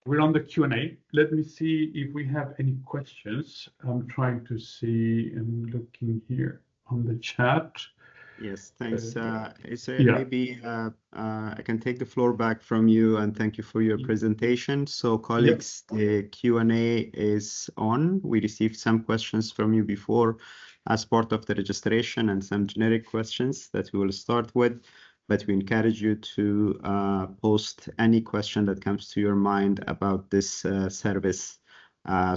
we're on the Q&A. Let me see if we have any questions. I'm trying to see, I'm looking here on the chat. Yes, thanks. Israel, yeah. maybe I can take the floor back from you, and thank you for your presentation. So colleagues, the Q&A is on. We received some questions from you before as part of the registration and some generic questions that we will start with, but we encourage you to post any question that comes to your mind about this service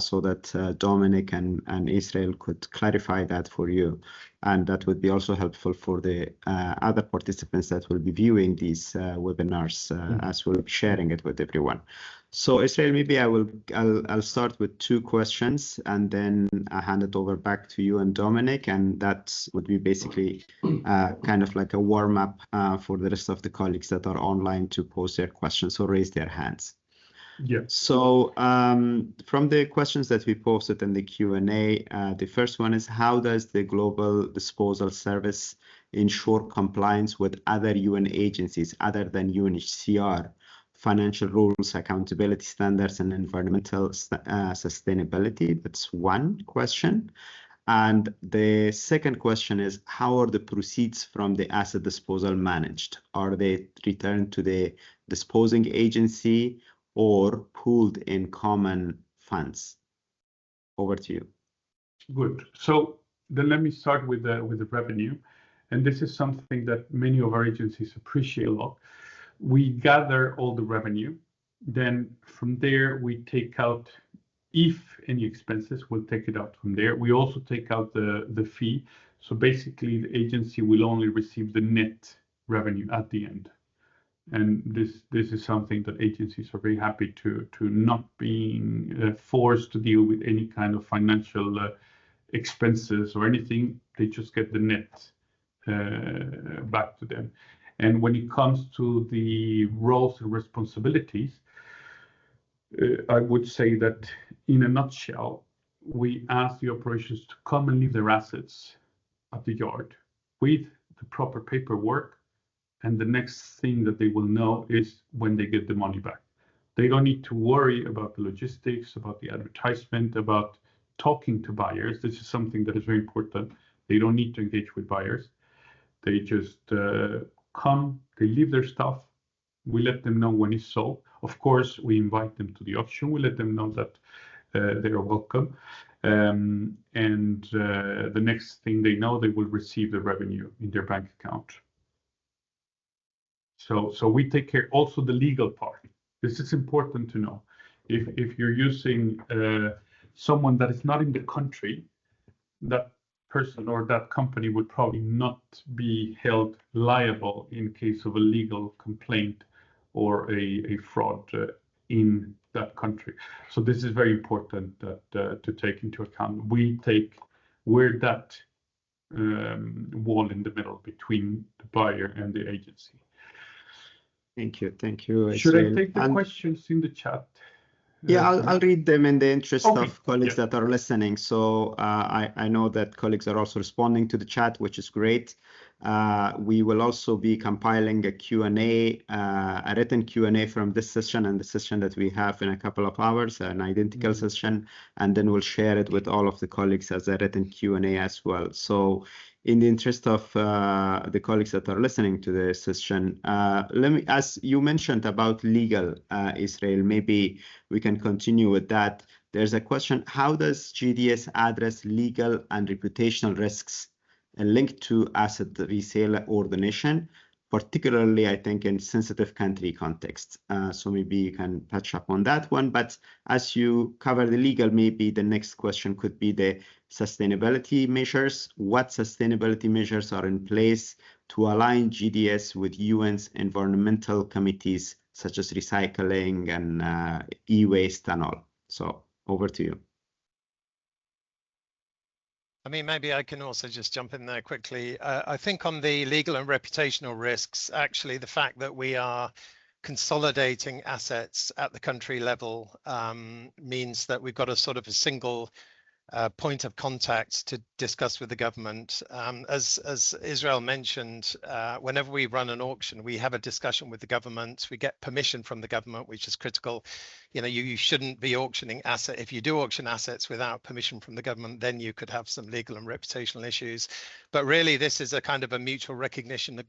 so that Dominic and Israel could clarify that for you. And that would be also helpful for the other participants that will be viewing these webinars as we'll be sharing it with everyone. So Israel, maybe I'll start with two questions and then I hand it over back to you and Dominic, and that would be basically kind of like a warm-up for the rest of the colleagues that are online to post their questions or raise their hands. Yeah. So from the questions that we posted in the Q&A, the first one is, how does the Global Disposal Service ensure compliance with other UN agencies other than UNHCR, financial rules, accountability standards, and environmental sustainability? That's one question. And the second question is, how are the proceeds from the asset disposal managed? Are they returned to the disposing agency or pooled in common funds? Over to you. Good. So then let me start with the revenue. And this is something that many of our agencies appreciate a lot. We gather all the revenue. Then from there, we take out, if any expenses, we'll take it out from there. We also take out the fee. So basically, the agency will only receive the net revenue at the end. And this is something that agencies are very happy to not being forced to deal with any kind of financial expenses or anything. They just get the net back to them. And when it comes to the roles and responsibilities, I would say that in a nutshell, we ask the operations to come and leave their assets at the yard with the proper paperwork. And the next thing that they will know is when they get the money back. They don't need to worry about the logistics, about the advertisement, about talking to buyers. This is something that is very important. They don't need to engage with buyers. They just come, they leave their stuff. We let them know when it's sold. Of course, we invite them to the auction. We let them know that they are welcome. And the next thing they know, they will receive the revenue in their bank account. So we take care also the legal part. This is important to know. If you're using someone that is not in the country, that person or that company would probably not be held liable in case of a legal complaint or a fraud in that country. So this is very important that to take into account. We're that wall in the middle between the buyer and the agency. Thank you. Should I take the questions in the chat? Yeah, I'll read them in the interest of colleagues that are listening. So I know that colleagues are also responding to the chat, which is great. We will also be compiling a Q&A, a written Q&A from this session and the session that we have in a couple of hours, an identical session, and then we'll share it with all of the colleagues as a written Q&A as well. So in the interest of the colleagues that are listening to this session, as you mentioned about legal, Israel, maybe we can continue with that. There's a question, how does GDS address legal and reputational risks linked to asset resale or donation, particularly, I think, in sensitive country contexts? So maybe you can touch up on that one. But as you cover the legal, maybe the next question could be the sustainability measures. What sustainability measures are in place to align GDS with UN's environmental committees, such as recycling and e-waste and all? So over to you. I mean, maybe I can also just jump in there quickly. I think on the legal and reputational risks, actually, the fact that we are consolidating assets at the country level means that we've got a sort of a single point of contact to discuss with the government. As Israel mentioned, whenever we run an auction, we have a discussion with the government. We get permission from the government, which is critical. you shouldn't be auctioning asset. If you do auction assets without permission from the government, then you could have some legal and reputational issues. But really, this is a kind of a mutual recognition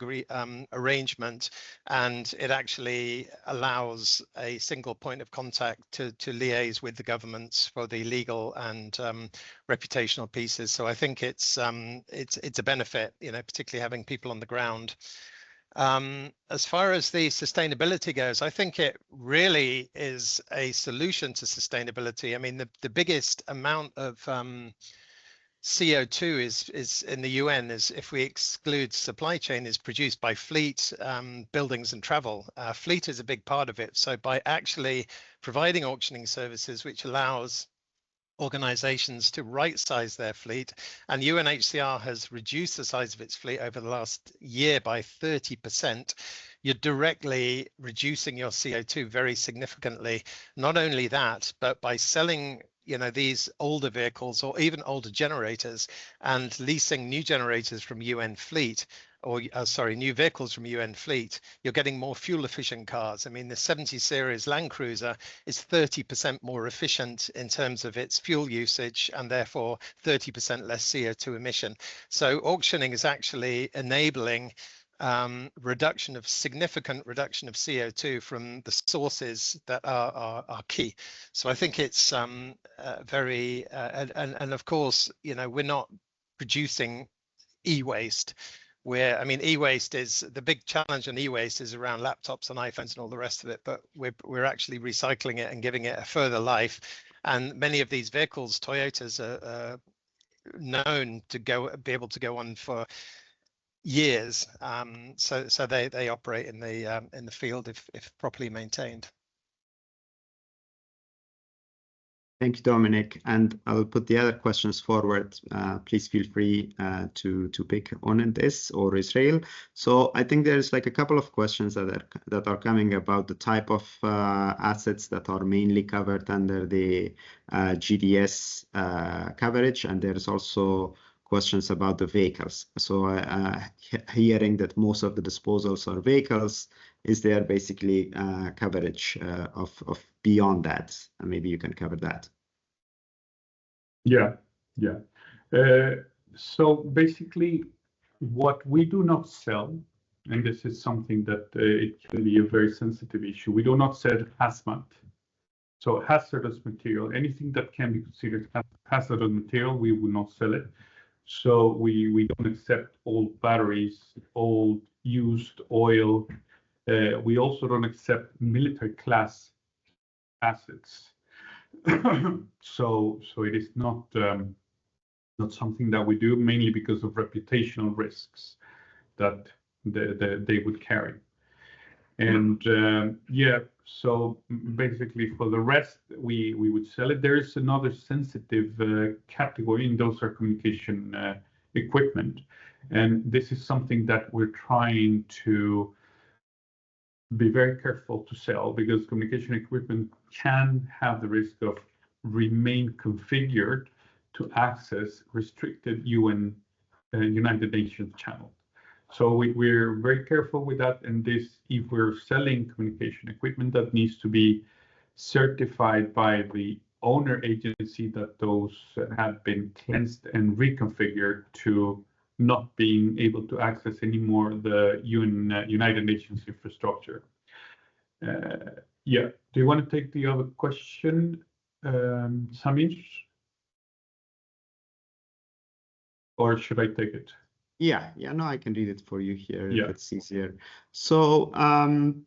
arrangement, and it actually allows a single point of contact to liaise with the governments for the legal and reputational pieces. So I think it's a benefit, particularly having people on the ground. As far as the sustainability goes, I think it really is a solution to sustainability. I mean, the biggest amount of CO2 is in the UN, is, if we exclude supply chain, is produced by fleet, buildings and travel. Fleet is a big part of it. So by actually providing auctioning services, which allows organizations to right size their fleet, and UNHCR has reduced the size of its fleet over the last year by 30%, you're directly reducing your CO2 very significantly. Not only that, but by selling these older vehicles or even older generators and leasing new generators from UN fleet, or new vehicles from UN fleet, you're getting more fuel efficient cars. I mean, the 70 series Land Cruiser is 30% more efficient in terms of its fuel usage, and therefore 30% less CO2 emission. So auctioning is actually enabling significant reduction of CO2 from the sources that are key. So I think it's very, and of course, we're not producing e-waste. E-waste is the big challenge, and e-waste is around laptops and iPhones and all the rest of it, but we're actually recycling it and giving it a further life. And many of these vehicles, Toyotas, are known to be able to go on for years. So they operate in the field if properly maintained. Thank you, Dominic. And I'll put the other questions forward. Please feel free to pick on this or Israel. So I think there's like a couple of questions that are coming about the type of assets that are mainly covered under the GDS coverage, and there's also questions about the vehicles. So hearing that most of the disposals are vehicles, is there basically coverage of beyond that? And maybe you can cover that. Yeah. So basically, what we do not sell, and this is something that it can be a very sensitive issue, we do not sell hazmat. So hazardous material, anything that can be considered hazardous material, we will not sell it. So we don't accept old batteries, old used oil. We also don't accept military class assets. So it is not something that we do, mainly because of reputational risks that they would carry. And so basically for the rest, we would sell it. There is another sensitive category, and those are communication equipment. And this is something that we're trying to be very careful to sell, because communication equipment can have the risk of remain configured to access restricted United Nations channel. So we're very careful with that. And this, if we're selling communication equipment, that needs to be certified by the owner agency that those have been cleansed and reconfigured to not being able to access anymore the United Nations infrastructure. Do you want to take the other question, Samir? Or should I take it? No, I can read it for you here if it's easier. So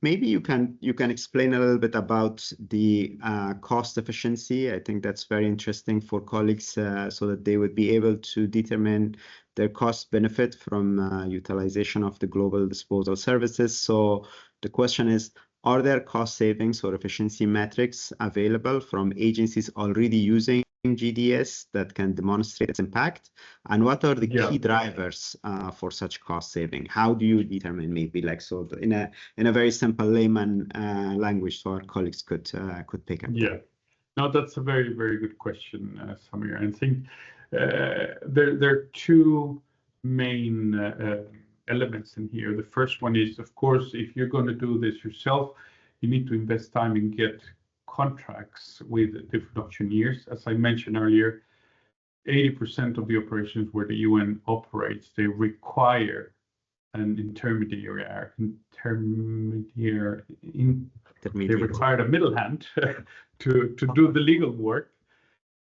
maybe you can explain a little bit about the cost efficiency. I think that's very interesting for colleagues, so that they would be able to determine their cost benefit from utilization of the global disposal services. So the question is, are there cost savings or efficiency metrics available from agencies already using GDS that can demonstrate its impact? And what are the key drivers for such cost saving? How do you determine, maybe in a very simple layman language, so our colleagues could pick up? No, that's a very, very good question, Samir. I think there are two main elements in here. The first one is, of course, if you're going to do this yourself, you need to invest time and get contracts with different auctioneers. As I mentioned earlier, 80% of the operations where the UN operates, they require an intermediary. They require a middle hand to do the legal work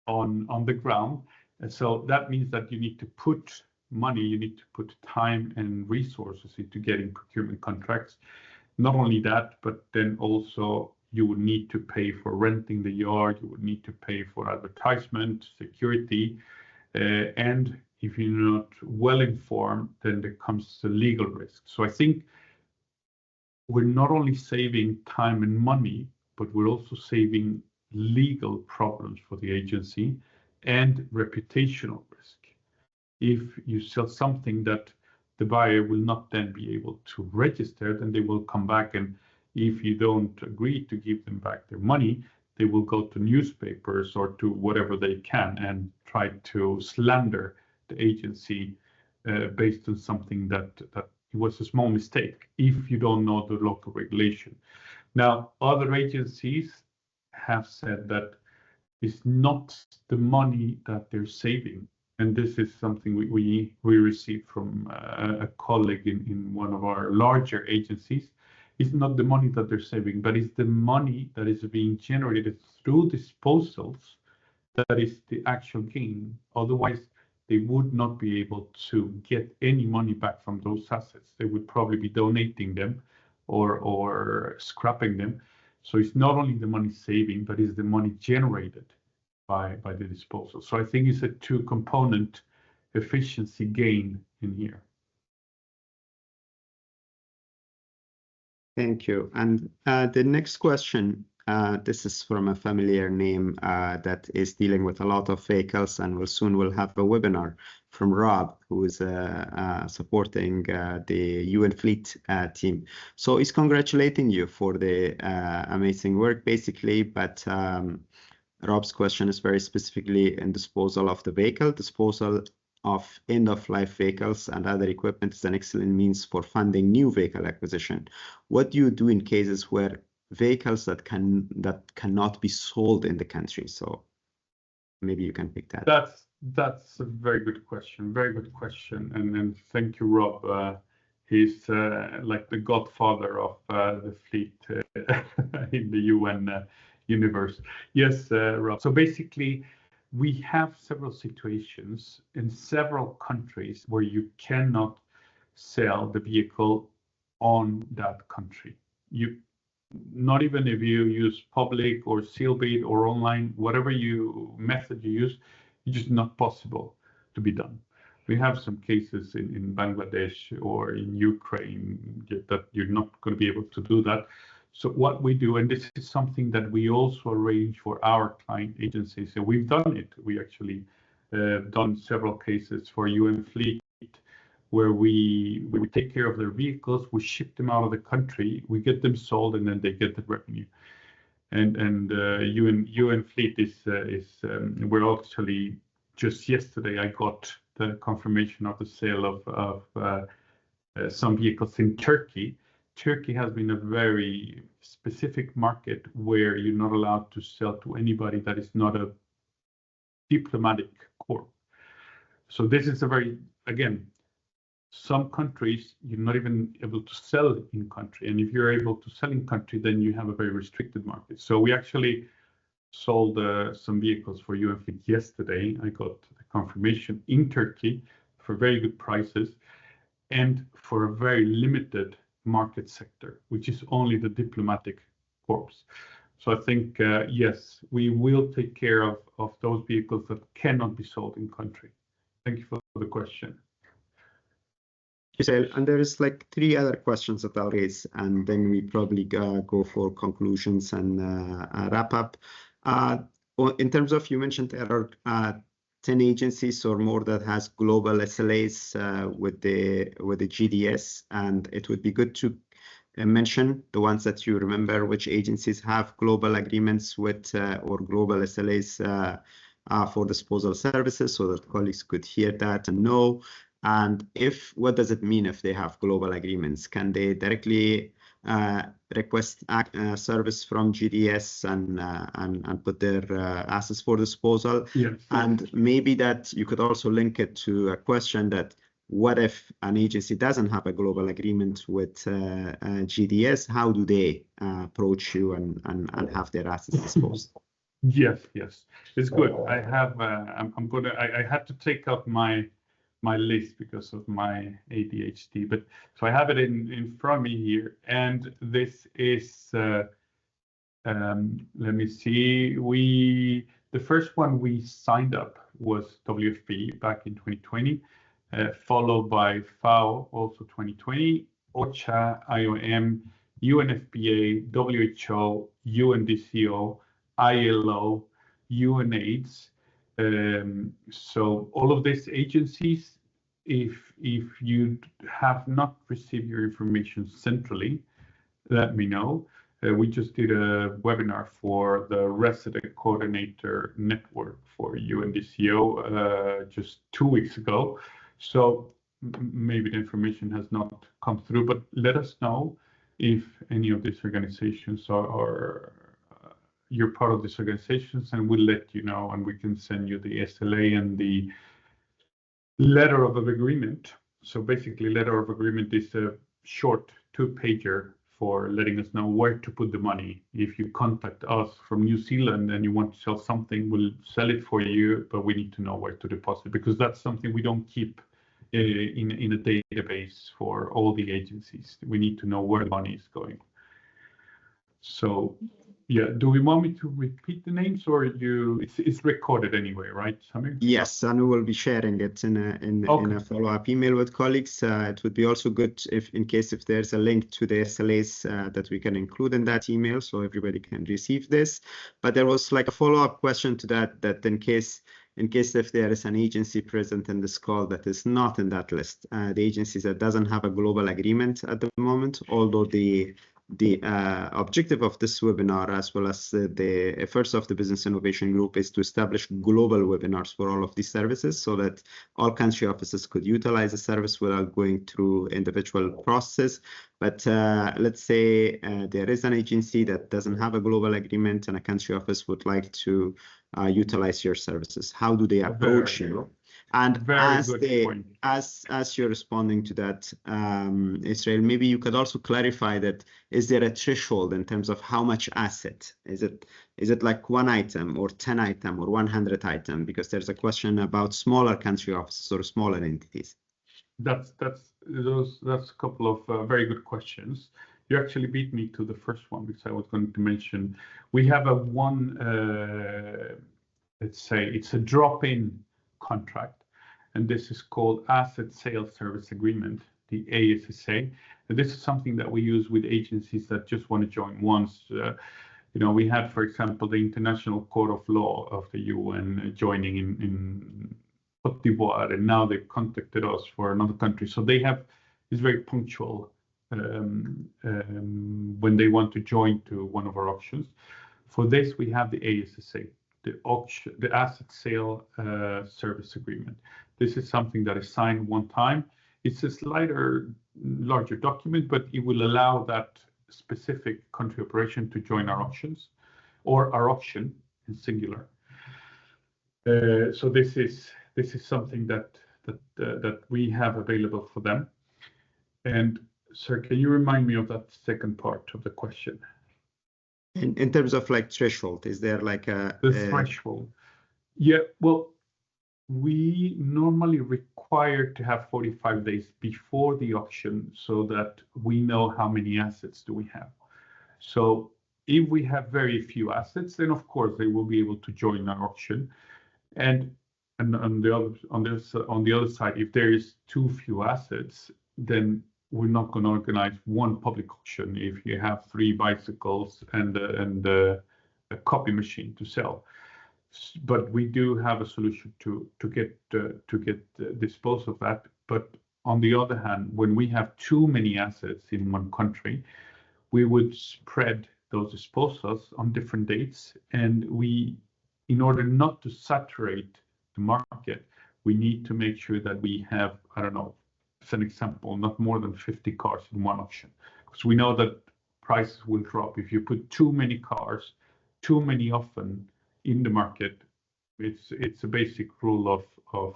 on the ground. And so that means that you need to put money, you need to put time and resources into getting procurement contracts. Not only that, but then also you would need to pay for renting the yard, you would need to pay for advertisement, security, and if you're not well informed, then there comes the legal risk. So I think we're not only saving time and money, but we're also saving legal problems for the agency and reputational risk. If you sell something that the buyer will not then be able to register, then they will come back, and if you don't agree to give them back their money, they will go to newspapers or to whatever they can and try to slander the agency based on something that it was a small mistake if you don't know the local regulation. Now, other agencies have said that it's not the money that they're saving. And this is something we received from a colleague in one of our larger agencies. It's not the money that they're saving, but it's the money that is being generated through disposals that is the actual gain. Otherwise, they would not be able to get any money back from those assets. They would probably be donating them or scrapping them. So it's not only the money saving, but it's the money generated by the disposal. So I think it's a two-component efficiency gain in here. Thank you. And the next question, this is from a familiar name that is dealing with a lot of vehicles, and we'll have a webinar from Rob, who is supporting the UN Fleet team. So he's congratulating you for the amazing work, basically, but Rob's question is very specifically in disposal of the vehicle. Disposal of end-of-life vehicles and other equipment is an excellent means for funding new vehicle acquisition. What do you do in cases where vehicles that cannot be sold in the country? So maybe you can pick that. That's a very good question. Very good question. And thank you, Rob. He's like the godfather of the fleet in the UN universe. Yes, Rob. So basically, we have several situations in several countries where you cannot sell the vehicle on that country. Not even if you use public or seal bid or online, whatever method you use, it's just not possible to be done. We have some cases in Bangladesh or in Ukraine that you're not going to be able to do that. So what we do, and this is something that we also arrange for our client agencies, and we've done it. We actually done several cases for UN Fleet where we take care of their vehicles, we ship them out of the country, we get them sold, and then they get the revenue. And UN Fleet is we're actually just yesterday I got the confirmation of the sale of some vehicles in Turkey. Turkey has been a very specific market where you're not allowed to sell to anybody that is not a diplomatic corps. So this is a very, again, some countries you're not even able to sell in country. And if you're able to sell in country, then you have a very restricted market. So we actually sold some vehicles for UN Fleet yesterday. I got the confirmation in Turkey for very good prices and for a very limited market sector, which is only the diplomatic corps. So I think, yes, we will take care of those vehicles that cannot be sold in country. Thank you for the question. And there is like 3 other questions that I'll raise, and then we probably go for conclusions and wrap up. In terms of, you mentioned there are 10 agencies or more that has global SLAs with the GDS, and it would be good to mention the ones that you remember, which agencies have global agreements with or global SLAs for disposal services, so that colleagues could hear that and know. And what does it mean if they have global agreements? Can they directly request service from GDS and put their assets for disposal. Yes. And maybe that you could also link it to a question that what if an agency doesn't have a global agreement with GDS? How do they approach you and have their assets disposed? Yes, it's good. I have. I had to take out my list because of my ADHD, but so I have it in front of me here, and this is. Let me see. The first one we signed up was WFP back in 2020. Followed by FAO, also 2020, OCHA, IOM, UNFPA, WHO, UNDCO, ILO, UNAIDS. So all of these agencies, if you have not received your information centrally, let me know. We just did a webinar for the Resident Coordinator Network for UNDCO just 2 weeks ago. So maybe the information has not come through, but let us know if any of these organizations are you're part of these organizations, and we'll let you know, and we can send you the SLA and the letter of agreement. So basically, letter of agreement is a short 2-pager for letting us know where to put the money. If you contact us from New Zealand and you want to sell something, we'll sell it for you, but we need to know where to deposit, because that's something we don't keep in a database for all the agencies. We need to know where the money is going. So yeah, do we want me to repeat the names, or it's recorded anyway, right, Samir? Yes, and we will be sharing it in a follow-up email with colleagues. It would be also good if there's a link to the SLAs that we can include in that email, so everybody can receive this. But there was like a follow-up question to that in case if there is an agency present in this call that is not in that list, the agencies that doesn't have a global agreement at the moment, although the objective of this webinar, as well as the efforts of the Business Innovation Group, is to establish global webinars for all of these services so that all country offices could utilize the service without going through individual processes. But let's say there is an agency that doesn't have a global agreement and a country office would like to utilize your services. How do they approach you? And as you're responding to that, Israel, maybe you could also clarify that, is there a threshold in terms of how much asset? Is it like 1 item or 10 item or 100 item? Because there's a question about smaller country offices or smaller entities. That's a couple of very good questions. You actually beat me to the first one, because I was going to mention we have let's say it's a drop-in contract, and this is called Asset Sales Service Agreement, the ASSA. And this is something that we use with agencies that just want to join once. We had, for example, the International Court of Law of the UN joining in Cote d'Ivoire, and now they've contacted us for another country. So it's very punctual when they want to join to one of our auctions. For this, we have the ASSA, the Asset Sale Service Agreement. This is something that is signed one time. It's a larger document, but it will allow that specific country operation to join our auctions, or our auction in singular. So this is something that we have available for them. And sir, can you remind me of that second part of the question? In terms of like threshold, is there like the threshold? Yeah, well, we normally require to have 45 days before the auction so that we know how many assets do we have. So if we have very few assets, then of course they will be able to join our auction. And on the other side, if there is too few assets, then we're not going to organize one public auction if you have 3 bicycles and a copy machine to sell. But we do have a solution to get dispose of that. But on the other hand, when we have too many assets in one country, we would spread those disposals on different dates. And in order not to saturate the market, we need to make sure that we have, I don't know, as an example, not more than 50 cars in one auction. Because we know that prices will drop. If you put too many cars, too many often in the market, it's a basic rule of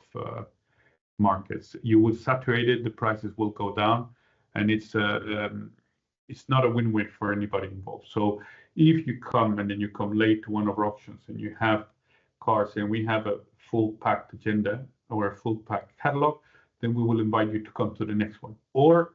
markets. You will saturate it, the prices will go down, and it's not a win-win for anybody involved. So if you come and then you come late to one of our auctions and you have cars and we have a full packed agenda or a full packed catalog, then we will invite you to come to the next one. Or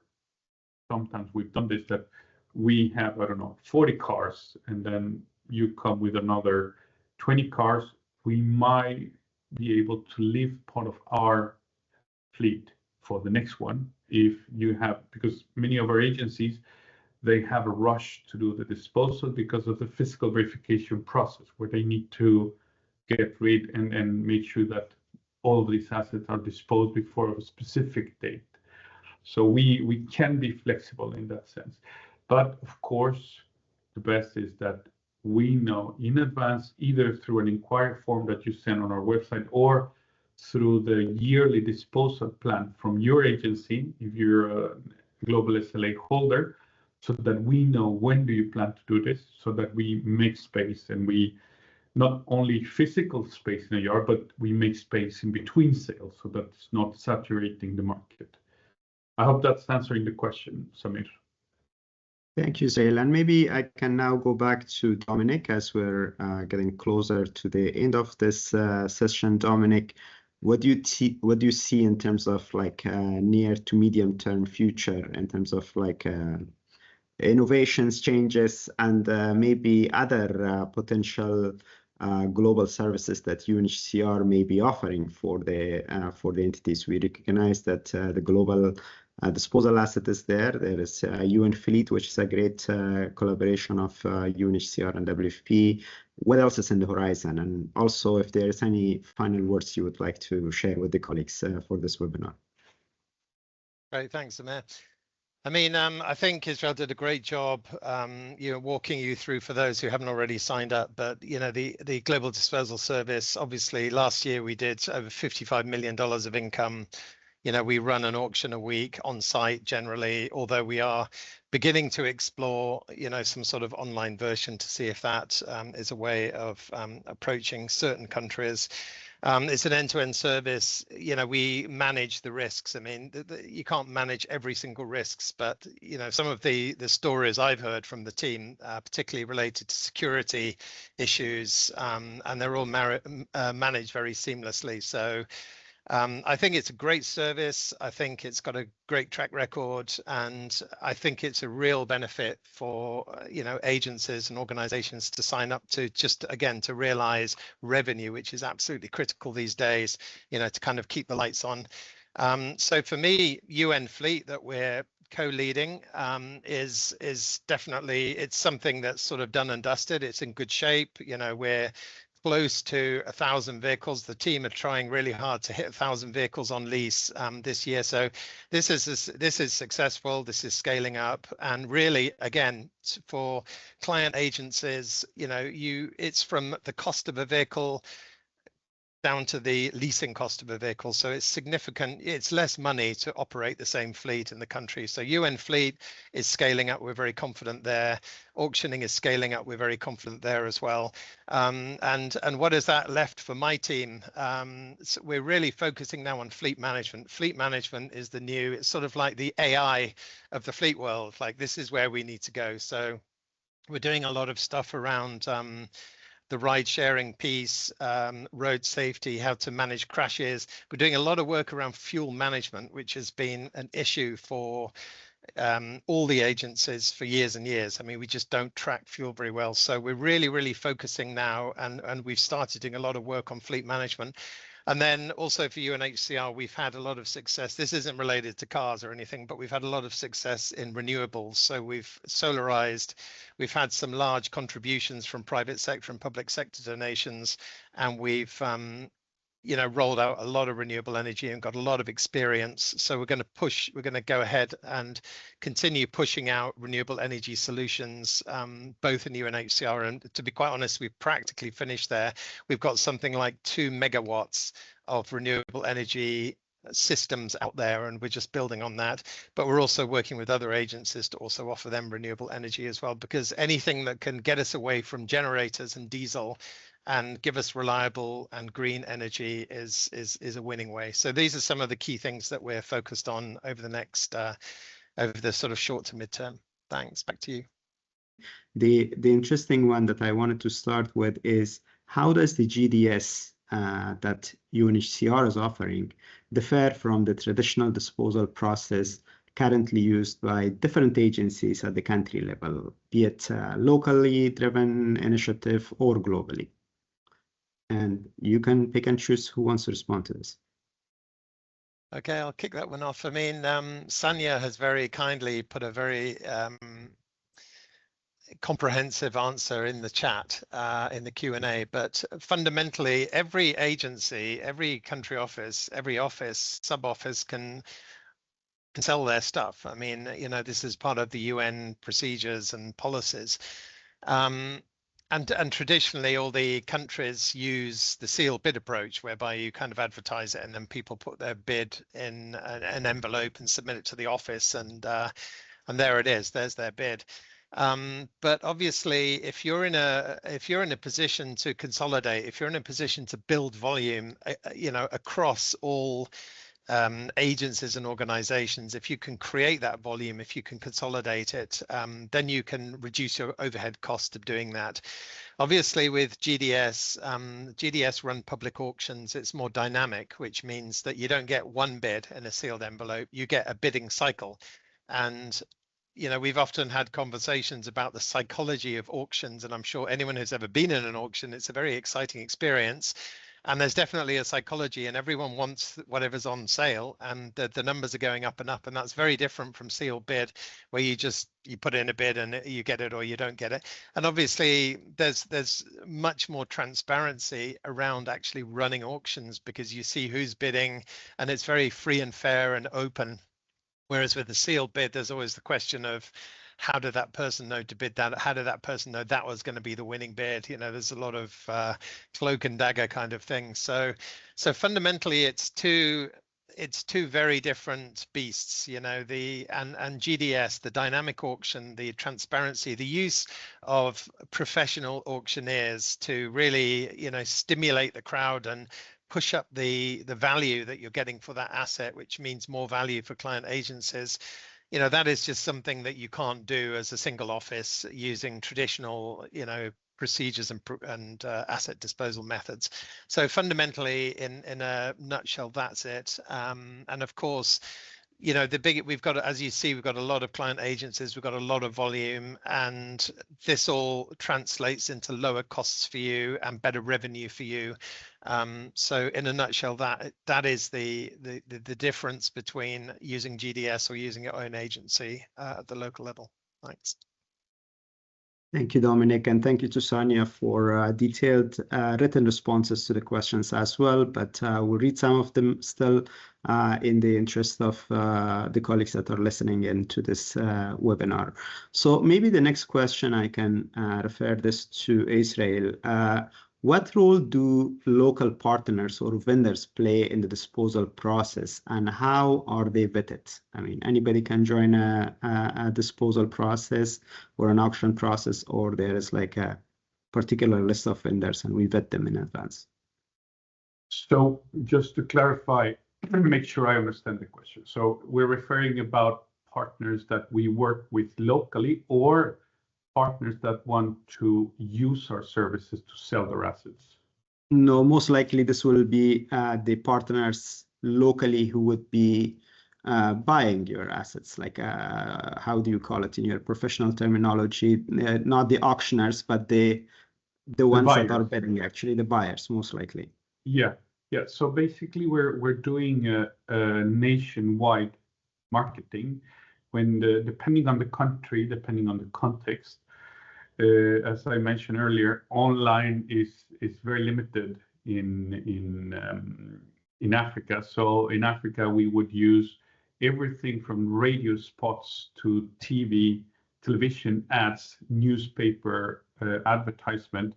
sometimes we've done this, that we have, I don't know, 40 cars, and then you come with another 20 cars. We might be able to leave part of our fleet for the next one if you have, because many of our agencies, they have a rush to do the disposal because of the physical verification process, where they need to get rid and make sure that all of these assets are disposed before a specific date. So we can be flexible in that sense. But of course, the best is that we know in advance, either through an inquiry form that you send on our website or through the yearly disposal plan from your agency, if you're a global SLA holder, so that we know when do you plan to do this, so that we make space, and we not only physical space in a yard, but we make space in between sales so that it's not saturating the market. I hope that's answering the question, Samir. Thank you, Zail. And maybe I can now go back to Dominic as we're getting closer to the end of this session. Dominic, what do you see in terms of like near to medium term future in terms of like innovations, changes, and maybe other potential global services that UNHCR may be offering for the entities? We recognize that the global disposal asset is there. There is UN Fleet, which is a great collaboration of UNHCR and WFP. What else is in the horizon? And also, if there is any final words you would like to share with the colleagues for this webinar. Great, thanks, Amir. I mean, I think Israel did a great job, walking you through, for those who haven't already signed up. But the Global Disposal Service, obviously, last year we did over $55 million of income. We run an auction a week on site generally, although we are beginning to explore, some sort of online version to see if that is a way of approaching certain countries. It's an end-to-end service. We manage the risks. I mean, you can't manage every single risks, but some of the stories I've heard from the team, particularly related to security issues, and they're all managed very seamlessly. So I think it's a great service. I think it's got a great track record, and I think it's a real benefit for agencies and organizations to sign up to, just again to realize revenue, which is absolutely critical these days, to kind of keep the lights on. So for me, UN Fleet that we're co-leading is definitely, it's something that's sort of done and dusted. It's in good shape. We're close to 1,000 vehicles. The team are trying really hard to hit 1,000 vehicles on lease this year. So this is successful. This is scaling up, and really, again, for client agencies, it's from the cost of a vehicle down to the leasing cost of a vehicle. So it's significant. It's less money to operate the same fleet in the country. So UN Fleet is scaling up. We're very confident there. Auctioning is scaling up. We're very confident there as well. And what is that left for my team? So we're really focusing now on fleet management. Fleet management is the new, it's sort of like the AI of the fleet world. Like, this is where we need to go. So we're doing a lot of stuff around the ride sharing piece, road safety, how to manage crashes. We're doing a lot of work around fuel management, which has been an issue for all the agencies for years and years. I mean, we just don't track fuel very well. So we're really, really focusing now, and we've started doing a lot of work on fleet management. And then also for UNHCR, we've had a lot of success. This isn't related to cars or anything, but we've had a lot of success in renewables. So we've solarized, we've had some large contributions from private sector and public sector donations, and we've rolled out a lot of renewable energy and got a lot of experience. So we're going to go ahead and continue pushing out renewable energy solutions, both in UNHCR, and to be quite honest, we've practically finished there. We've got something like 2 megawatts of renewable energy systems out there, and we're just building on that. But we're also working with other agencies to also offer them renewable energy as well, because anything that can get us away from generators and diesel and give us reliable and green energy is a winning way. So these are some of the key things that we're focused on over the next over the sort of short to midterm. Thanks. Back to you. The interesting one that I wanted to start with is, how does the GDS that UNHCR is offering differ from the traditional disposal process currently used by different agencies at the country level, be it locally driven initiative or globally? And you can pick and choose who wants to respond to this. Okay, I'll kick that one off. I mean, Sanya has very kindly put a very comprehensive answer in the chat, in the Q&A, but fundamentally every agency, every country office, every office, sub-office can sell their stuff. I mean, you know, this is part of the UN procedures and policies. And traditionally, all the countries use the sealed bid approach, whereby you kind of advertise it and then people put their bid in an envelope and submit it to the office, and there it is. There's their bid. But obviously, if you're in a position to consolidate, if you're in a position to build volume, you know, across all agencies and organizations, if you can create that volume, if you can consolidate it, then you can reduce your overhead cost of doing that. Obviously, with GDS, GDS run public auctions, it's more dynamic, which means that you don't get one bid in a sealed envelope, you get a bidding cycle. And you know, we've often had conversations about the psychology of auctions, and I'm sure anyone who's ever been in an auction, it's a very exciting experience. And there's definitely a psychology, and everyone wants whatever's on sale, and the numbers are going up and up, and that's very different from sealed bid, where you put in a bid and you get it or you don't get it. And obviously there's much more transparency around actually running auctions, because you see who's bidding and it's very free and fair and open. Whereas with the sealed bid, there's always the question of, how did that person know to bid that? How did that person know that was going to be the winning bid? You know, there's a lot of cloak and dagger kind of things. So fundamentally, it's two very different beasts. You know, and GDS, the dynamic auction, the transparency, the use of professional auctioneers to really, you know, stimulate the crowd and push up the value that you're getting for that asset, which means more value for client agencies. You know, that is just something that you can't do as a single office using traditional, you know, procedures and asset disposal methods. So fundamentally, in a nutshell, that's it. And of course, you know, we've got, as you see, we've got a lot of client agencies, we've got a lot of volume, and this all translates into lower costs for you and better revenue for you. So in a nutshell, that is the difference between using GDS or using your own agency at the local level. Thanks. Thank you, Dominic, and thank you to Sanya for detailed written responses to the questions as well, but we'll read some of them still in the interest of the colleagues that are listening in to this webinar. So maybe the next question, I can refer this to Israel. What role do local partners or vendors play in the disposal process, and how are they vetted? I mean, anybody can join a disposal process or an auction process, or there is like a particular list of vendors and we vet them in advance. So just to clarify, make sure I understand the question. So we're referring about partners that we work with locally, or partners that want to use our services to sell their assets? No, most likely this will be the partners locally who would be buying your assets. Like, how do you call it in your professional terminology? Not the auctioneers, but the ones that are bidding, actually, the buyers, most likely. Yeah. So basically, we're doing a nationwide marketing. Depending on the country, depending on the context, as I mentioned earlier, online is very limited in Africa. So in Africa, we would use everything from radio spots to television ads, newspaper advertisement.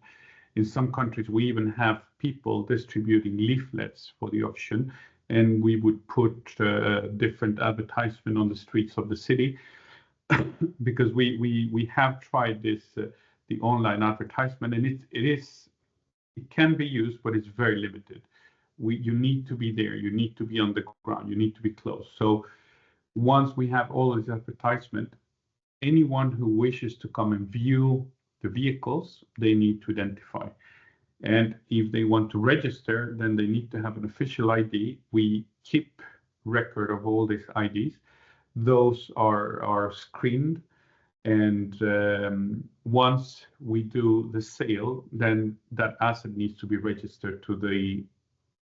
In some countries, we even have people distributing leaflets for the auction. and we would put different advertisement on the streets of the city because we have tried this the online advertisement, and it can be used, but it's very limited. You need to be there, you need to be on the ground, you need to be close. So once we have all this advertisement, anyone who wishes to come and view the vehicles, they need to identify. And if they want to register, then they need to have an official ID. We keep record of all these IDs. Those are screened. And once we do the sale, then that asset needs to be registered to the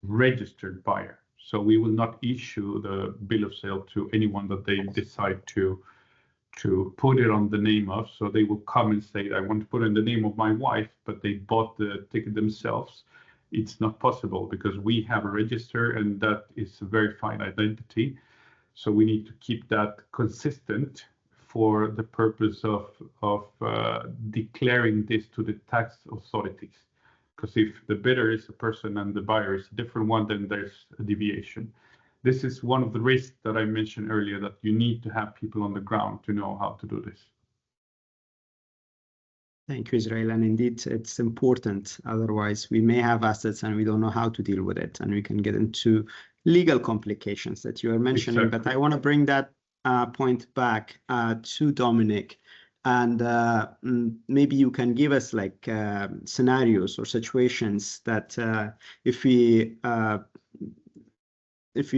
registered buyer. So we will not issue the bill of sale to anyone that they decide to put it on the name of. So they will come and say, I want to put in the name of my wife, but they bought the ticket themselves. It's not possible because we have a register and that is a verified identity. So we need to keep that consistent for the purpose of declaring this to the tax authorities. Because if the bidder is a person and the buyer is a different one, then there's a deviation. This is one of the risks that I mentioned earlier, that you need to have people on the ground to know how to do this. Thank you, Israel. And indeed, it's important. Otherwise, we may have assets and we don't know how to deal with it. And we can get into legal complications that you are mentioning. Exactly. But I want to bring that point back to Dominic. And maybe you can give us like scenarios or situations that if we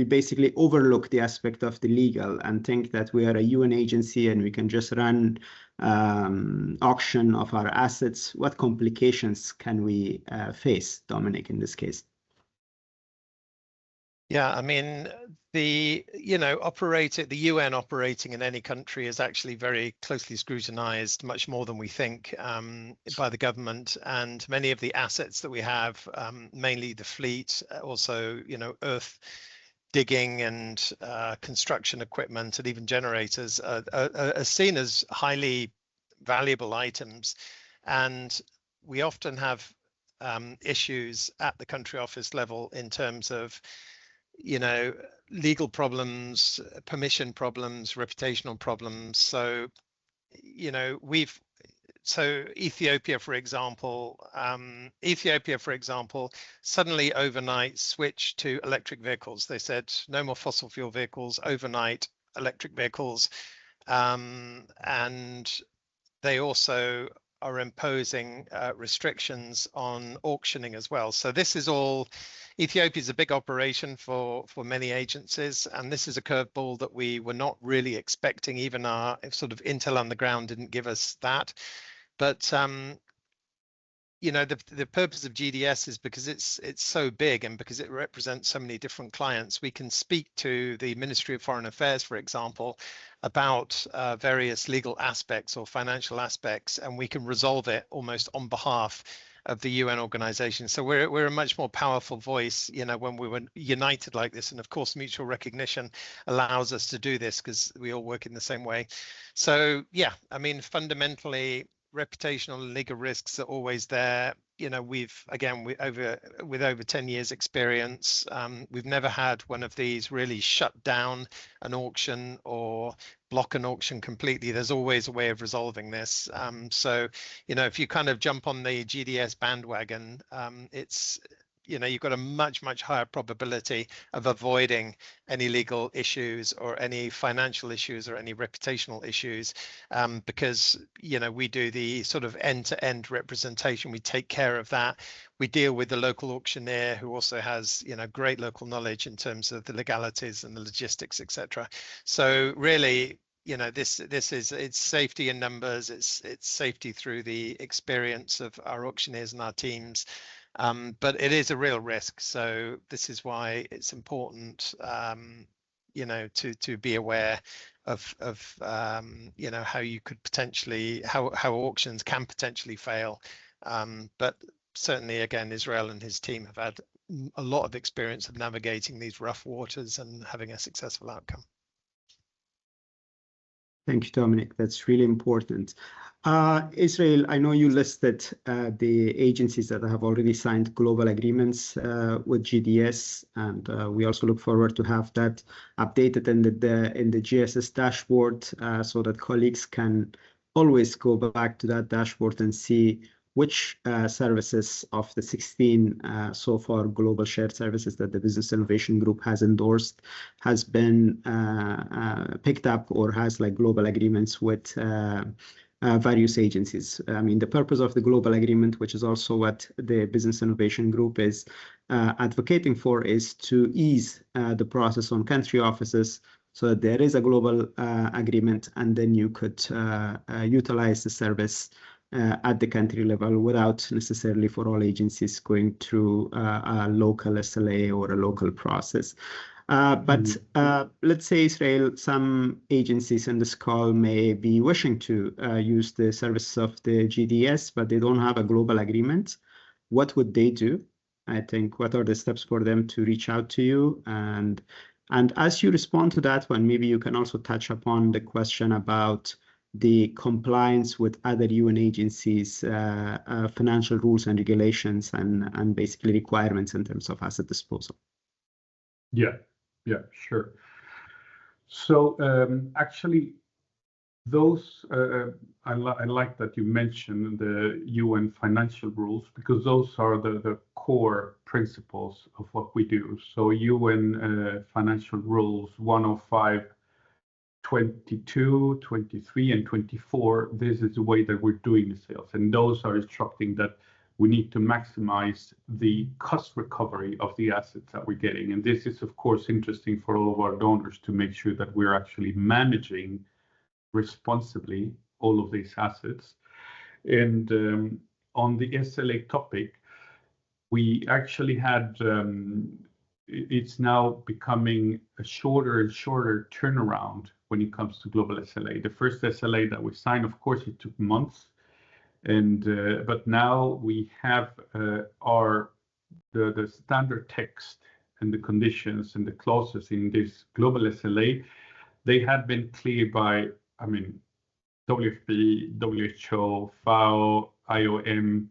basically overlook the aspect of the legal and think that we are a UN agency and we can just run auction of our assets, what complications can we face, Dominic, in this case? Yeah, I mean, the UN operating in any country is actually very closely scrutinized, much more than we think, by the government. And many of the assets that we have, mainly the fleet, also, earth digging and construction equipment and even generators are seen as highly valuable items. And we often have issues at the country office level in terms of legal problems, permission problems, reputational problems. So, Ethiopia, for example, suddenly overnight switched to electric vehicles. They said no more fossil fuel vehicles, overnight electric vehicles. And they also are imposing restrictions on auctioning as well. So this is all, Ethiopia is a big operation for many agencies, and this is a curveball that we were not really expecting. Even our sort of intel on the ground didn't give us that. But the purpose of GDS is because it's so big and because it represents so many different clients. We can speak to the Ministry of Foreign Affairs, for example, about various legal aspects or financial aspects, and we can resolve it almost on behalf of the UN organization. So we're a much more powerful voice, when we were united like this. And of course, mutual recognition allows us to do this because we all work in the same way. So yeah, I mean, fundamentally, reputational and legal risks are always there. With over 10 years experience, we've never had one of these really shut down an auction or block an auction completely. There's always a way of resolving this. So, if you kind of jump on the GDS bandwagon, it's you've got a much higher probability of avoiding any legal issues or any financial issues or any reputational issues, because we do the sort of end-to-end representation. We take care of that. We deal with the local auctioneer who also has great local knowledge in terms of the legalities and the logistics, etc. So really, it's safety in numbers. It's safety through the experience of our auctioneers and our teams. But it is a real risk. So this is why it's important, to be aware of how you could potentially, how auctions can potentially fail. But certainly, again, Israel and his team have had a lot of experience of navigating these rough waters and having a successful outcome. Thank you, Dominic. That's really important. Israel, I know you listed the agencies that have already signed global agreements with GDS, and we also look forward to have that updated in the GSS dashboard so that colleagues can always go back to that dashboard and see which services of the 16 so far global shared services that the Business Innovation Group has endorsed has been picked up or has like global agreements with various agencies. I mean, the purpose of the global agreement, which is also what the Business Innovation Group is advocating for, is to ease the process on country offices so that there is a global agreement, and then you could utilize the service at the country level without necessarily for all agencies going through a local SLA or a local process. But let's say, Israel, some agencies in this call may be wishing to use the services of the GDS, but they don't have a global agreement. What would they do? I think, what are the steps for them to reach out to you? And as you respond to that one, maybe you can also touch upon the question about the compliance with other UN agencies, financial rules and regulations, and basically requirements in terms of asset disposal. Yeah, sure. So actually, those I like that you mentioned the UN financial rules, because those are the core principles of what we do. So UN financial rules 105, 22, 23, and 24, this is the way that we're doing the sales. And those are instructing that we need to maximize the cost recovery of the assets that we're getting. And this is, of course, interesting for all of our donors to make sure that we're actually managing responsibly all of these assets. And on the SLA topic, we actually had, it's now becoming a shorter and shorter turnaround when it comes to global SLA. The first SLA that we signed, of course, it took months. And but now we have the standard text and the conditions and the clauses in this global SLA. They had been cleared by, I mean, WFP, WHO, FAO, IOM,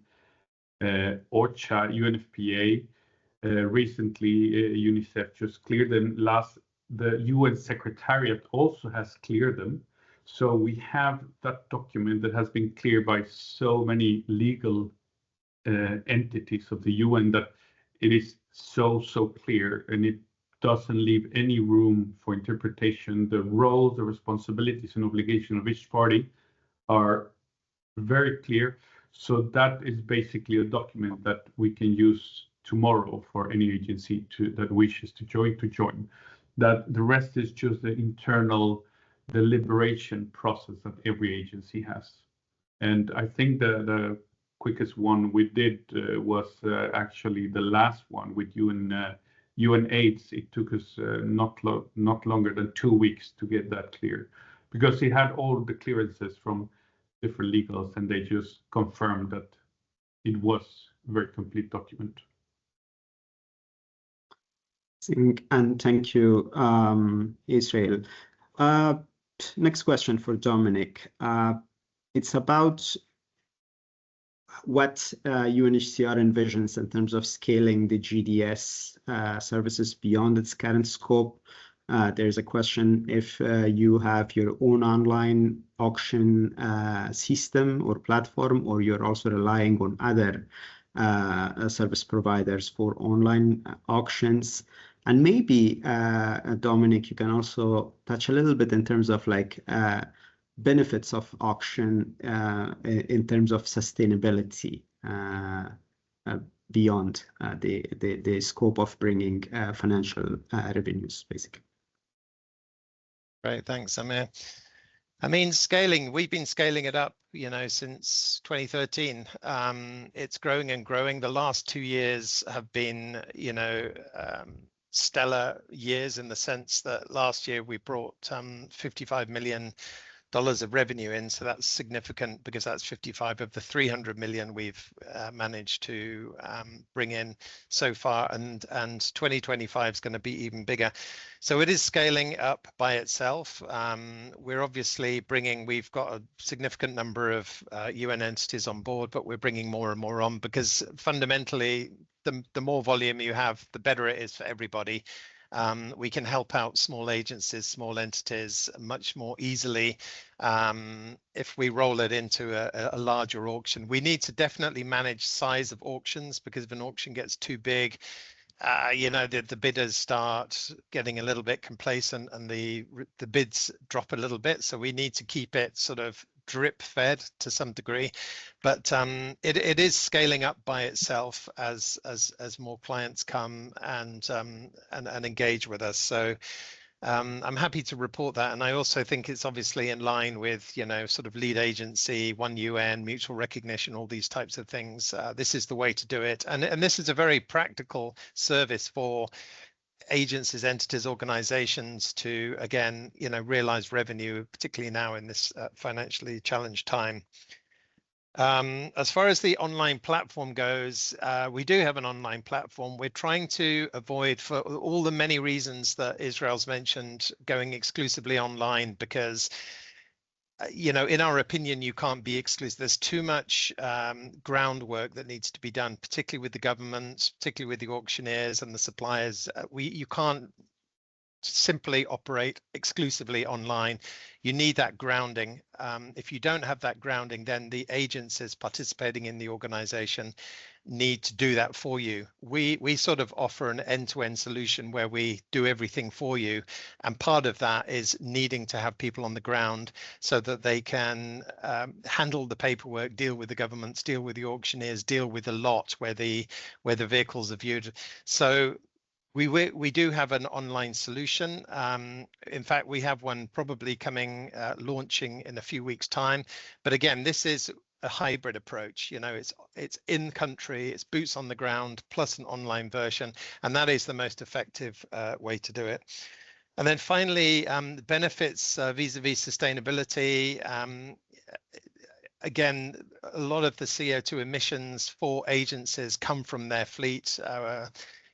OCHA, UNFPA. Recently, UNICEF just cleared them. The UN Secretariat also has cleared them. So we have that document that has been cleared by so many legal entities of the UN that it is so clear, and it doesn't leave any room for interpretation. The roles, the responsibilities, and obligations of each party are very clear. So that is basically a document that we can use tomorrow for any agency that wishes to join. That the rest is just the internal deliberation process that every agency has. And I think the quickest one we did was actually the last one with UNAIDS. It took us not longer than 2 weeks to get that clear, because it had all the clearances from different legals, and they just confirmed that it was a very complete document. And thank you, Israel. Next question for Dominic. It's about what UNHCR envisions in terms of scaling the GDS services beyond its current scope. There's a question if you have your own online auction system or platform, or you're also relying on other service providers for online auctions. And maybe, Dominic, you can also touch a little bit in terms of like benefits of auction in terms of sustainability beyond the scope of bringing financial revenues, basically. Great, thanks, Amir. I mean, scaling, we've been scaling it up, you know, since 2013. It's growing and growing. The last 2 years have been, you know, stellar years in the sense that last year we brought 55 million of revenue in. So that's significant because that's 55 of the 300 million we've managed to bring in so far, and 2025 is going to be even bigger. So it is scaling up by itself. We're obviously we've got a significant number of UN entities on board, but we're bringing more and more on because fundamentally the more volume you have, the better it is for everybody. We can help out small agencies, small entities much more easily if we roll it into a larger auction. We need to definitely manage size of auctions, because if an auction gets too big, you know, the bidders start getting a little bit complacent and the bids drop a little bit. So we need to keep it sort of drip fed to some degree, but it is scaling up by itself as more clients come and engage with us. So I'm happy to report that, and I also think it's obviously in line with, you know, sort of lead agency, one UN, mutual recognition, all these types of things. This is the way to do it, and this is a very practical service for agencies, entities, organizations to, again, you know, realize revenue, particularly now in this financially challenged time. As far as the online platform goes, we do have an online platform. We're trying to avoid, for all the many reasons that Israel's mentioned, going exclusively online, because you know, in our opinion, you can't be exclusive. There's too much groundwork that needs to be done, particularly with the governments, particularly with the auctioneers and the suppliers. You can't simply operate exclusively online. You need that grounding. If you don't have that grounding, then the agencies participating in the organization need to do that for you. We sort of offer an end-to-end solution where we do everything for you, and part of that is needing to have people on the ground so that they can handle the paperwork, deal with the governments, deal with the auctioneers, deal with the lot where the vehicles are viewed. So we do have an online solution. In fact, we have one probably coming, launching in a few weeks' time. But again, this is a hybrid approach. You know, it's in country, it's boots on the ground, plus an online version, and that is the most effective way to do it. And then finally, the benefits vis-a-vis sustainability. Again, a lot of the CO2 emissions for agencies come from their fleet.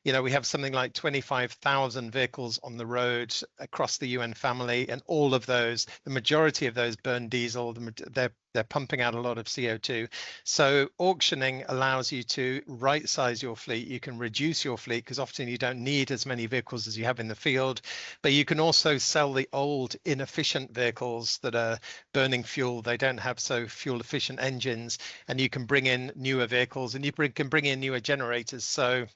You know, we have something like 25,000 vehicles on the road across the UN family, and all of those, the majority of those burn diesel. They're pumping out a lot of CO2. So auctioning allows you to right size your fleet. You can reduce your fleet because often you don't need as many vehicles as you have in the field, but you can also sell the old inefficient vehicles that are burning fuel. They don't have so fuel efficient engines, and you can bring in newer vehicles, and you can bring in newer generators. So,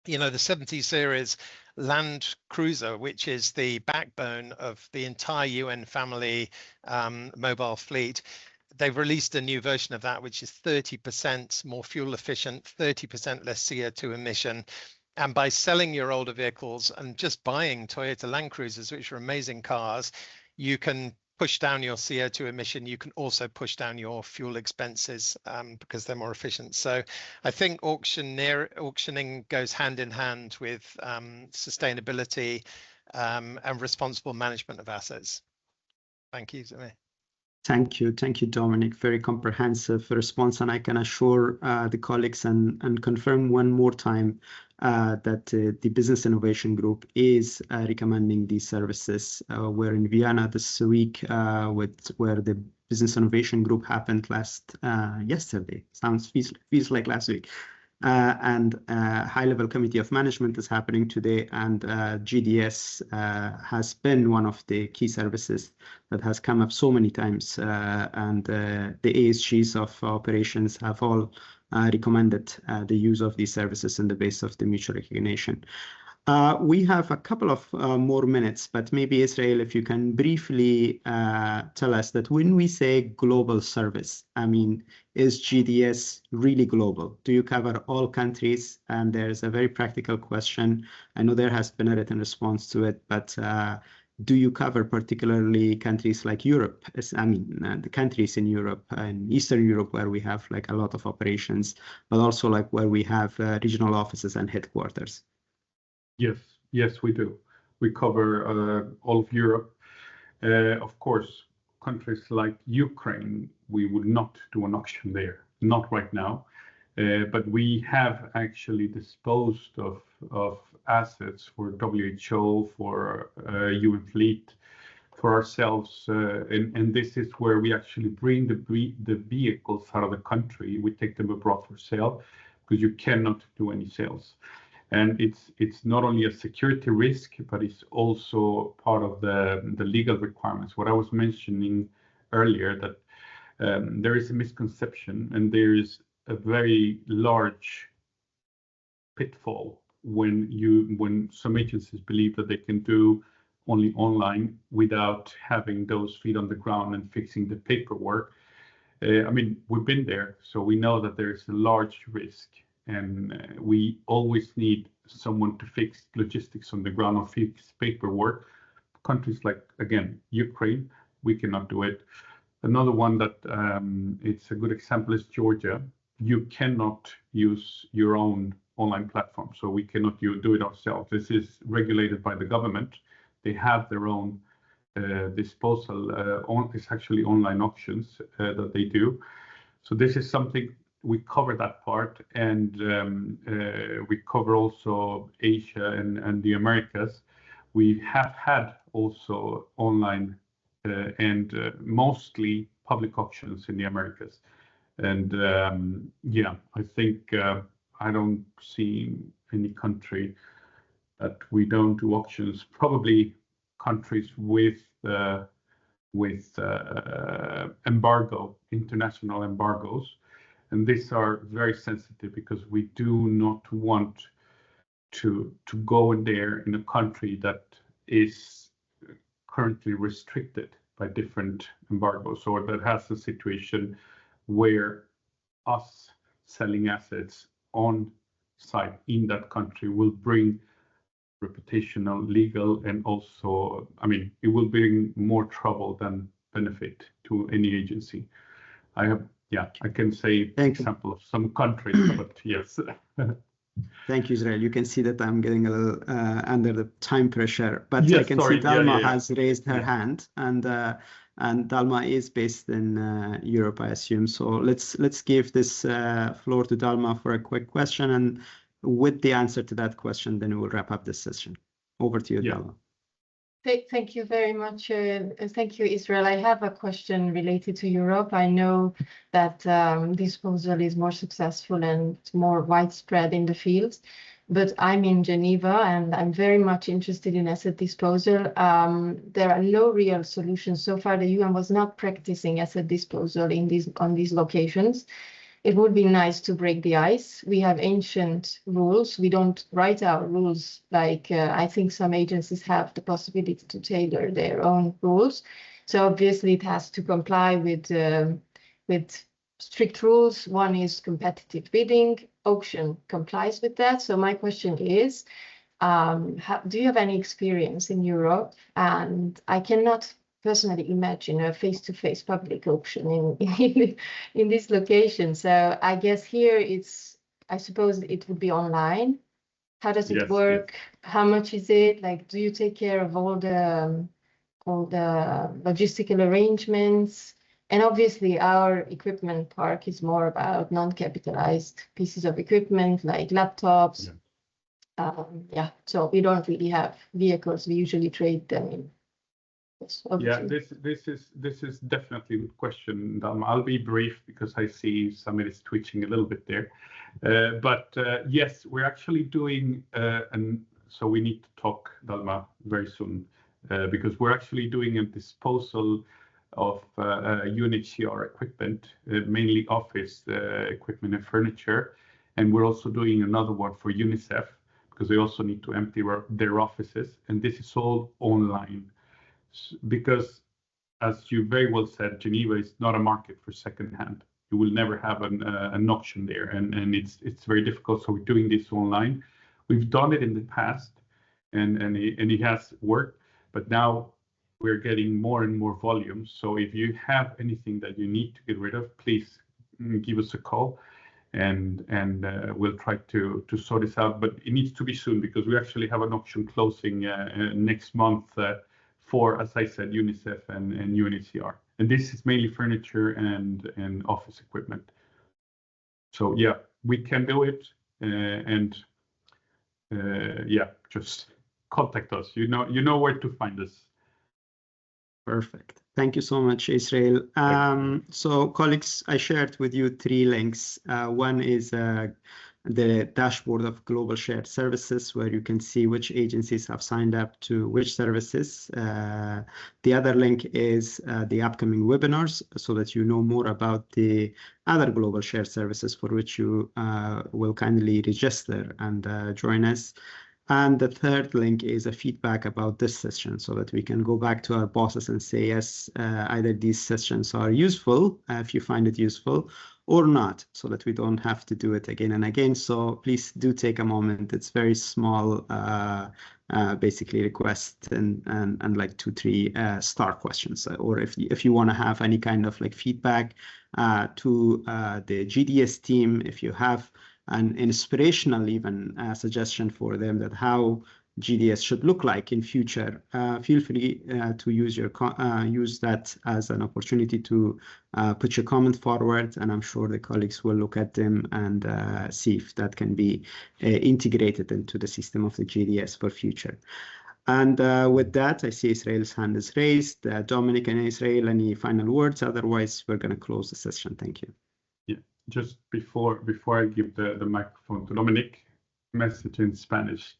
you know, the 70 series Land Cruiser, which is the backbone of the entire UN family mobile fleet, they've released a new version of that, which is 30% more fuel efficient, 30% less CO2 emission. And by selling your older vehicles and just buying Toyota Land Cruisers, which are amazing cars, you can push down your CO2 emission. You can also push down your fuel expenses because they're more efficient. So I think auctioning goes hand in hand with sustainability and responsible management of assets. Thank you, Zumi. Thank you, Dominic. Very comprehensive response, and I can assure the colleagues and confirm one more time that the Business Innovation Group is recommending these services. We're in Vienna this week where the Business Innovation Group happened yesterday. Feels like last week. And high-level committee of management is happening today, and GDS has been one of the key services that has come up so many times, and the ASGs of operations have all recommended the use of these services in the base of the mutual recognition. We have a couple of more minutes, but maybe Israel, if you can briefly tell us that when we say global service, I mean, is GDS really global? Do you cover all countries? And there's a very practical question. I know there has been a written response to it, but do you cover particularly countries like Europe? I mean, the countries in Europe and Eastern Europe where we have like a lot of operations, but also like where we have regional offices and headquarters? Yes, we do. We cover all of Europe. Of course, countries like Ukraine, we would not do an auction there, not right now. But we have actually disposed of assets for WHO, for UN fleet, for ourselves, and this is where we actually bring the vehicles out of the country. We take them abroad for sale because you cannot do any sales. And it's not only a security risk, but it's also part of the legal requirements. What I was mentioning earlier, that there is a misconception and there is a very large pitfall when some agencies believe that they can do only online without having those feet on the ground and fixing the paperwork. I mean, we've been there, so we know that there is a large risk. And we always need someone to fix logistics on the ground or fix paperwork. Countries like, again, Ukraine, we cannot do it. Another one that it's a good example is Georgia. You cannot use your own online platform, so we cannot do it ourselves. This is regulated by the government. They have their own disposal. It's actually online auctions that they do. So this is something. We cover that part, and we cover also Asia and the Americas. We have had also online and mostly public auctions in the Americas. And yeah, I think I don't see any country that we don't do auctions. Probably countries with embargo, international embargoes. And these are very sensitive because we do not want to go in there in a country that is currently restricted by different embargoes, or that has a situation where us selling assets on site in that country will bring reputational, legal, and also, I mean, it will bring more trouble than benefit to any agency. I can say an example of some countries, but yes. Thank you, Israel. You can see that I'm getting a little under the time pressure, but yes, I can see Dalma has raised her hand, and Dalma is based in Europe, I assume. So let's give this floor to Dalma for a quick question, and with the answer to that question, then we will wrap up this session. Over to you, Dalma. Thank you very much. Thank you, Israel. I have a question related to Europe. I know that disposal is more successful and more widespread in the field, but I'm in Geneva and I'm very much interested in asset disposal. There are no real solutions. So far, the UN was not practicing asset disposal on these locations. It would be nice to break the ice. We have ancient rules. We don't write our rules like I think some agencies have the possibility to tailor their own rules. So obviously it has to comply with strict rules. One is competitive bidding. Auction complies with that. So my question is, do you have any experience in Europe? And I cannot personally imagine a face-to-face public auction in this location. So I guess here I suppose it would be online. How does it work? Yes. How much is it? Like, do you take care of all the logistical arrangements? And obviously our equipment park is more about non-capitalized pieces of equipment like laptops. So we don't really have vehicles. We usually trade them in. Yeah, this is definitely a good question, Dalma. I'll be brief because I see somebody is twitching a little bit there. But yes, we're actually doing, and so we need to talk, Dalma, very soon because we're actually doing a disposal of UNHCR equipment, mainly office equipment and furniture. And we're also doing another one for UNICEF because they also need to empty their offices. And this is all online. Because, as you very well said, Geneva is not a market for secondhand. You will never have an auction there, and it's very difficult. So we're doing this online. We've done it in the past, and it has worked. But now we're getting more and more volume. So if you have anything that you need to get rid of, please give us a call, and we'll try to sort this out. But it needs to be soon because we actually have an auction closing next month. For, as I said, UNICEF and UNHCR. And this is mainly furniture and office equipment. So yeah, we can do it, and yeah, just contact us. You know where to find us. Perfect. Thank you so much, Israel. So colleagues, I shared with you 3 links. One is the dashboard of global shared services, where you can see which agencies have signed up to which services. The other link is the upcoming webinars, so that you know more about the other global shared services for which you will kindly register and join us. And the third link is a feedback about this session, so that we can go back to our bosses and say, yes, either these sessions are useful, if you find it useful, or not, so that we don't have to do it again and again. So please do take a moment. It's very small, basically request and like 2-3 star questions. Or if you want to have any kind of like feedback to the GDS team, if you have an inspirational even suggestion for them that how GDS should look like in future, feel free to use that as an opportunity to put your comment forward, and I'm sure the colleagues will look at them and see if that can be integrated into the system of the GDS for future. And with that, I see Israel's hand is raised. Dominic and Israel, any final words? Otherwise, we're going to close the session. Thank you. Just before I give the microphone to Dominic, message in Spanish.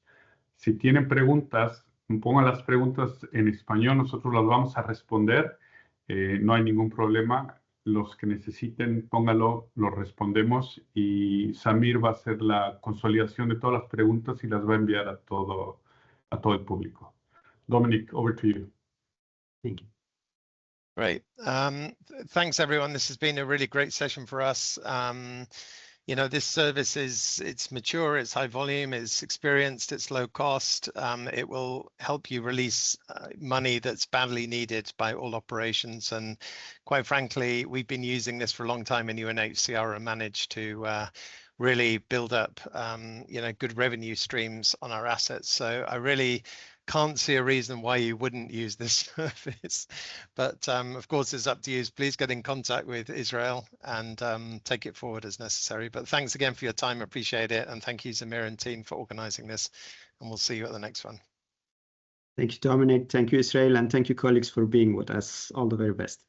Si tienen preguntas, pongan las preguntas en español, nosotros las vamos a responder. No hay ningún problema. Los que necesiten, póngalo, los respondemos y Samir va a hacer la consolidación de todas las preguntas y las va a enviar a todo el público. Dominic, over to you. Thank you. Great. Thanks, everyone. This has been a really great session for us. You know, this service it's mature, it's high volume, it's experienced, it's low cost. It will help you release money that's badly needed by all operations. And quite frankly, we've been using this for a long time in UNHCR and managed to really build up, you know, good revenue streams on our assets. So I really can't see a reason why you wouldn't use this service, but of course it's up to you. Please get in contact with Israel and take it forward as necessary. But thanks again for your time, appreciate it, and thank you Samir and team for organizing this, and we'll see you at the next one. Thank you, Dominic. Thank you, Israel, and thank you, colleagues, for being with us. All the very best.